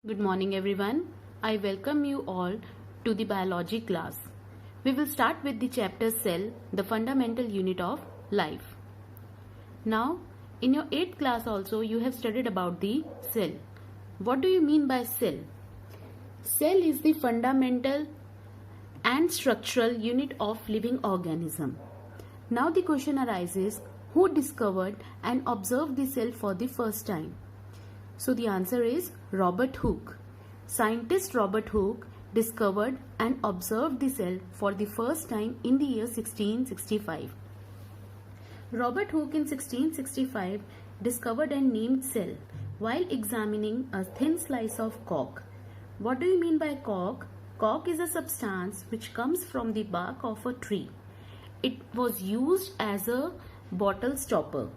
Good morning everyone. I welcome you all to the biology class. We will start with the chapter cell, the fundamental unit of life. Now, in your 8th class also you have studied about the cell. What do you mean by cell? Cell is the fundamental and structural unit of living organism. Now the question arises, who discovered and observed the cell for the first time? So the answer is Robert Hooke. Scientist Robert Hooke discovered and observed the cell for the first time in the year 1665. Robert Hooke in 1665 discovered and named cell while examining a thin slice of cork. What do you mean by cork? Cork is a substance which comes from the bark of a tree. It was used as a bottle stopper.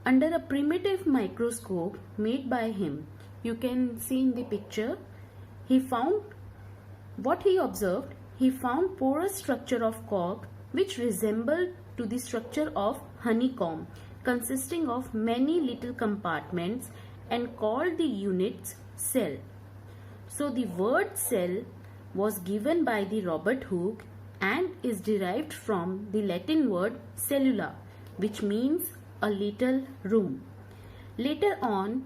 Under a primitive microscope made by him, you can see in the picture, he found porous structure of cork which resembled to the structure of honeycomb, consisting of many little compartments, and called the units cell. So the word cell was given by the Robert Hooke and is derived from the Latin word cellula, which means a little room. Later on,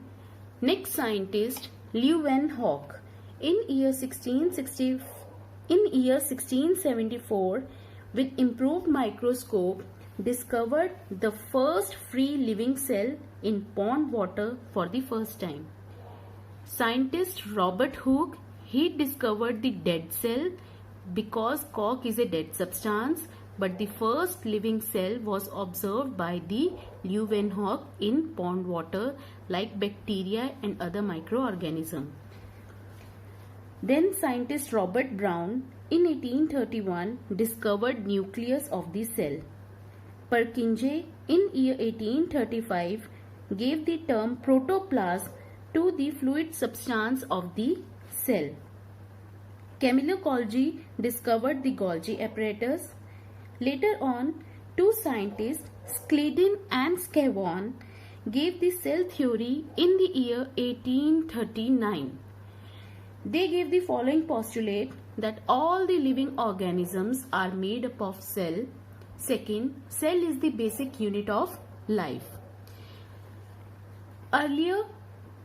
next scientist Leeuwenhoek in year 1674 with improved microscope discovered the first free living cell in pond water for the first time. Scientist Robert Hooke, he discovered the dead cell because cork is a dead substance, but the first living cell was observed by the Leeuwenhoek in pond water like bacteria and other microorganisms. Then scientist Robert Brown in 1831 discovered nucleus of the cell. Purkinje in year 1835 gave the term protoplasm to the fluid substance of the cell. Camillo Golgi discovered the Golgi apparatus. Later on, two scientists, Schleiden and Scavone, gave the cell theory in the year 1839. They gave the following postulate that all the living organisms are made up of cell. Second, cell is the basic unit of life. Earlier,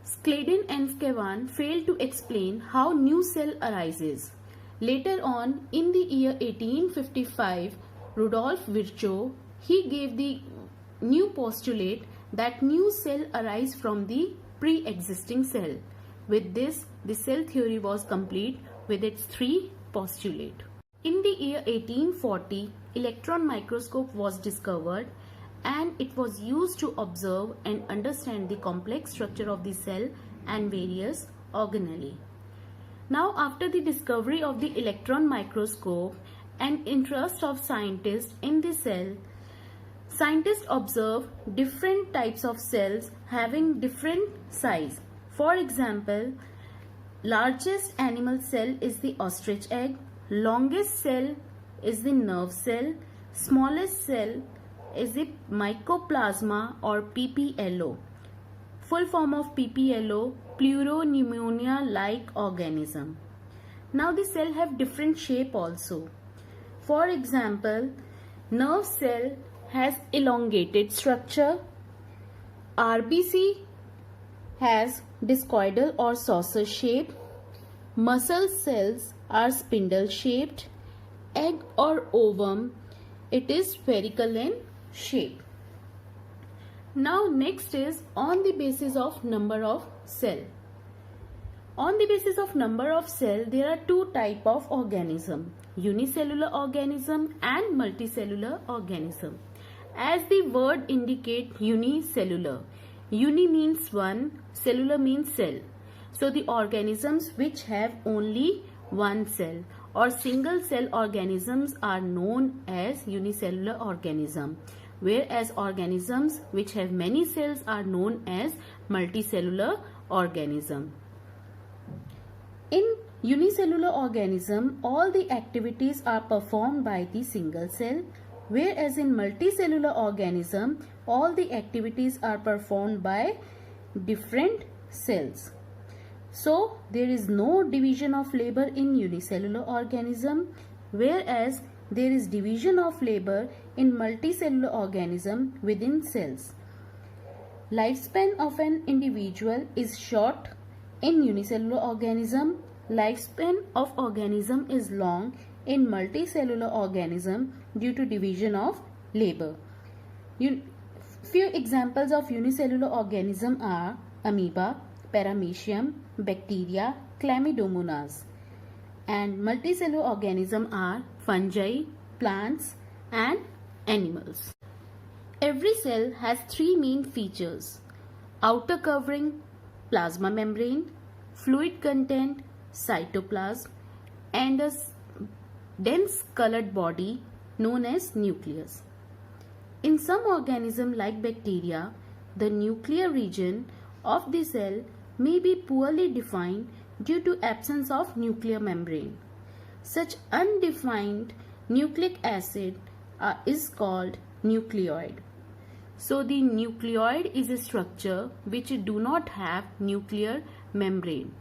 Schleiden and Scavone failed to explain how new cell arises. Later on, in the year 1855, Rudolf Virchow, he gave the new postulate that new cell arise from the pre-existing cell. With this, the cell theory was complete with its three postulates. In the year 1840, electron microscope was discovered and it was used to observe and understand the complex structure of the cell and various organelles. Now, after the discovery of the electron microscope and interest of scientists in the cell, scientists observe different types of cells having different size. For example, largest animal cell is the ostrich egg, longest cell is the nerve cell, smallest cell is the mycoplasma or PPLO. Full form of PPLO, pleuropneumonia-like organism. Now the cell have different shape also. For example, nerve cell has elongated structure. RBC has discoidal or saucer shape. Muscle cells are spindle shaped. Egg or ovum, it is spherical in shape. Now next is on the basis of number of cell. On the basis of number of cell, there are two types of organism, unicellular organism and multicellular organism. As the word indicate unicellular, uni means one, cellular means cell. So the organisms which have only one cell or single cell organisms are known as unicellular organism, whereas organisms which have many cells are known as multicellular organism. In unicellular organism, all the activities are performed by the single cell, whereas in multicellular organism, all the activities are performed by different cells. So there is no division of labor in unicellular organism, whereas there is division of labor in multicellular organism within cells. Lifespan of an individual is short in unicellular organism. Lifespan of organism is long in multicellular organism due to division of labor. Few examples of unicellular organism are amoeba, paramecium, bacteria, chlamydomonas. And multicellular organism are fungi, plants and animals. Every cell has three main features: outer covering, plasma membrane, fluid content, cytoplasm, and a dense colored body known as nucleus. In some organisms like bacteria, the nuclear region of the cell may be poorly defined due to absence of nuclear membrane. Such undefined nucleic acid is called nucleoid. So the nucleoid is a structure which do not have nuclear membrane.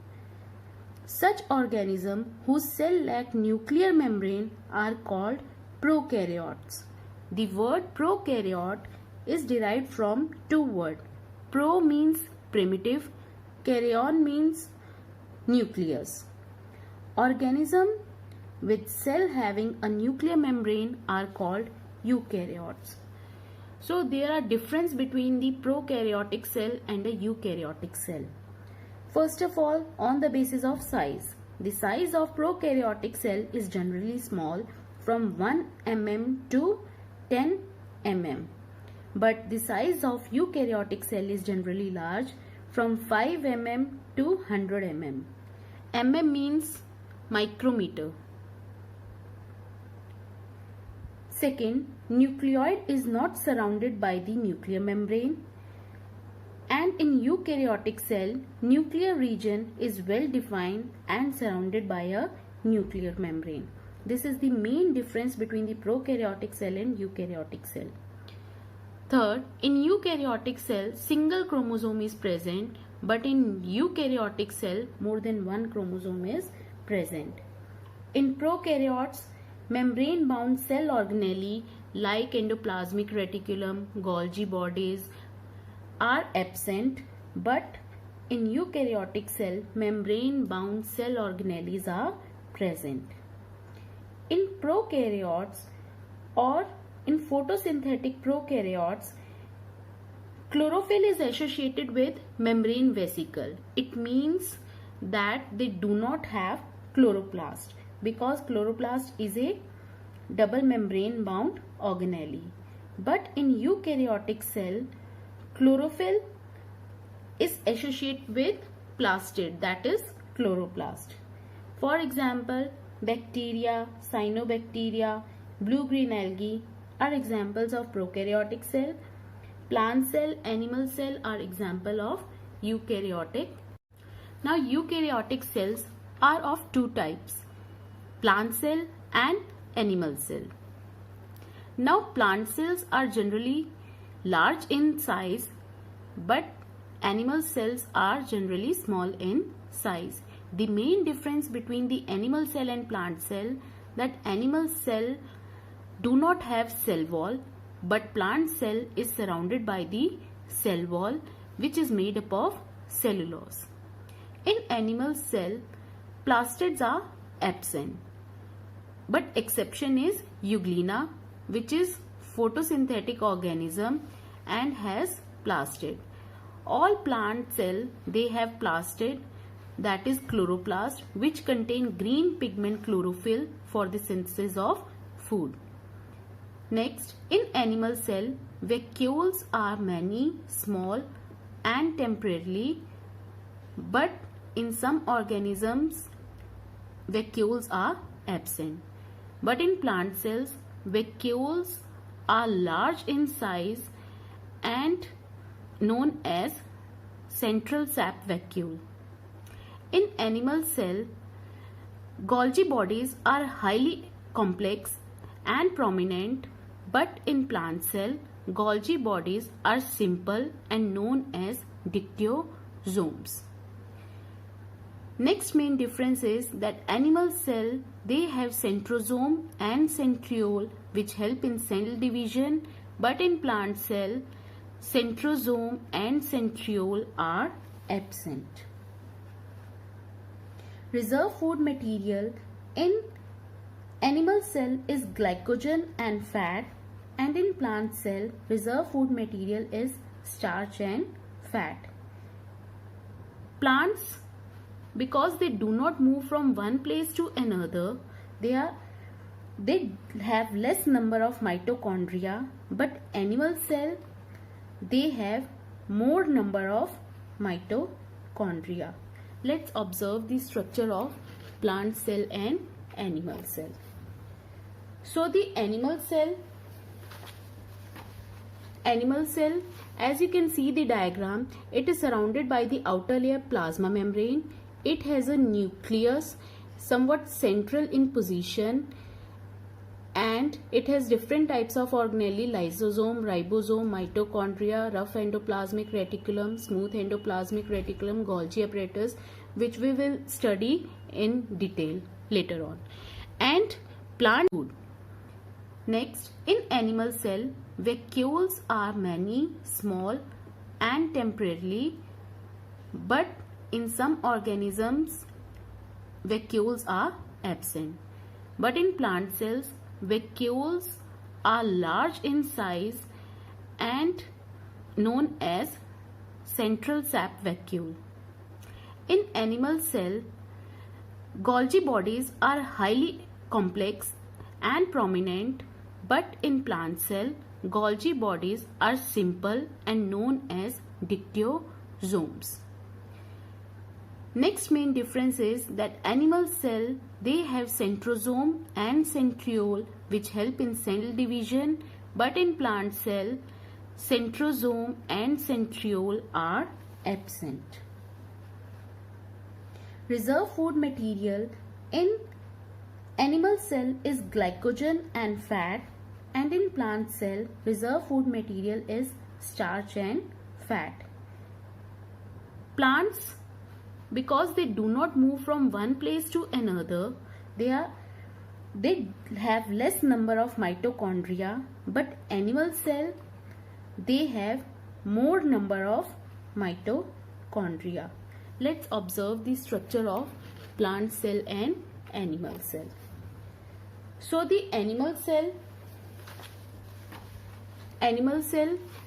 Such organisms whose cell lack nuclear membrane are called prokaryotes. The word prokaryote is derived from two words. Pro means primitive, karyon means nucleus. Organisms with cell having a nuclear membrane are called eukaryotes. So there are difference between the prokaryotic cell and a eukaryotic cell. First of all, on the basis of size. The size of prokaryotic cell is generally small, from 1 mm to 10 mm. But the size of eukaryotic cell is generally large, from 5 mm to 100 mm. Mm means micrometer. Second, nucleoid is not surrounded by the nuclear membrane. And in eukaryotic cell, nuclear region is well defined and surrounded by a nuclear membrane. This is the main difference between the prokaryotic cell and eukaryotic cell. Third, in eukaryotic cell, single chromosome is present, but in eukaryotic cell, more than one chromosome is present. In prokaryotes, membrane-bound cell organelle like endoplasmic reticulum, Golgi bodies are absent, but in eukaryotic cell, membrane-bound cell organelles are present. In prokaryotes or in photosynthetic prokaryotes, chlorophyll is associated with membrane vesicle. It means that they do not have chloroplast, because chloroplast is a double membrane bound organelle. But in eukaryotic cell, chlorophyll is associated with plastid, that is chloroplast. For example, bacteria, cyanobacteria, blue-green algae are examples of prokaryotic cell. Plant cell, animal cell are example of eukaryotic. Now eukaryotic cells are of two types: plant cell and animal cell. Now plant cells are generally large in size, but animal cells are generally small in size. The main difference between the animal cell and plant cell, that animal cell do not have cell wall, but plant cell is surrounded by the cell wall, which is made up of cellulose. In animal cell, plastids are absent, but exception is Euglena, which is photosynthetic organism and has plastid. All plant cell, they have plastid, that is chloroplast, which contain green pigment chlorophyll for the synthesis of food. Next, in animal cell, vacuoles are many, small and temporarily, but in some organisms, vacuoles are absent. But in plant cells, vacuoles are large in size and known as central sap vacuole. In animal cell, Golgi bodies are highly complex and prominent, but in plant cell, Golgi bodies are simple and known as dictyosomes. Next main difference is that animal cell, they have centrosome and centriole which help in cell division, but in plant cell, centrosome and centriole are absent. Reserve food material in animal cell is glycogen and fat, and in plant cell, reserve food material is starch and fat. Plants, because they do not move from one place to another, they have less number of mitochondria, but animal cell, they have more number of mitochondria. Let's observe the structure of plant cell and animal cell. So the animal cell, as you can see the diagram, it is surrounded by the outer layer plasma membrane. It has a nucleus somewhat central in position, and it has different types of organelle: lysosome, ribosome, mitochondria, rough endoplasmic reticulum, smooth endoplasmic reticulum, Golgi apparatus, which we will study in detail later on. And plant food. Next, in animal cell, vacuoles are many, small and temporarily, but in some organisms, vacuoles are absent. But in plant cells, vacuoles are large in size and known as central sap vacuole. In animal cell, Golgi bodies are highly complex and prominent, but in plant cell, Golgi bodies are simple and known as dictyosomes. Next main difference is that animal cell, they have centrosome and centriole which help in cell division, but in plant cell, centrosome and centriole are absent. Reserve food material in animal cell is glycogen and fat, and in plant cell, reserve food material is starch and fat. Plants, because they do not move from one place to another, they have less number of mitochondria, but animal cell, they have more number of mitochondria. Let's observe the structure of plant cell and animal cell. So the animal cell,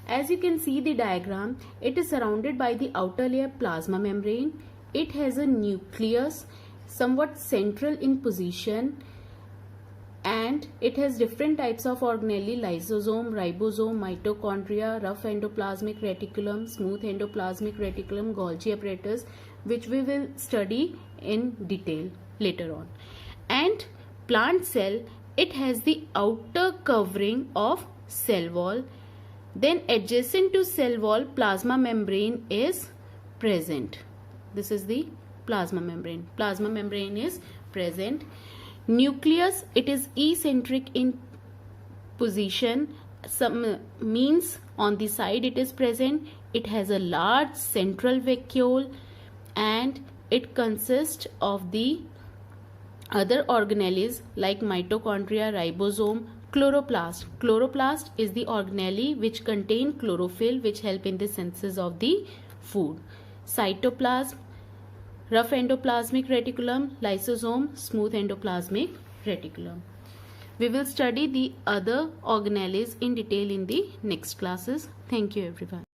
as you can see the diagram, it is surrounded by the outer layer plasma membrane. It has a nucleus somewhat central in position, and it has different types of organelle: lysosome, ribosome, mitochondria, rough endoplasmic reticulum, smooth endoplasmic reticulum, Golgi apparatus, which we will study in detail later on. And plant cell, it has the outer covering of cell wall. Then adjacent to cell wall, plasma membrane is present. This is the plasma membrane. Plasma membrane is present. Nucleus, it is eccentric in position. Some means on the side it is present. It has a large central vacuole, and it consists of the other organelles like mitochondria, ribosome, chloroplast. Chloroplast is the organelle which contain chlorophyll, which help in the synthesis of the food. Cytoplasm, rough endoplasmic reticulum, lysosome, smooth endoplasmic reticulum. We will study the other organelles in detail in the next classes. Thank you everyone.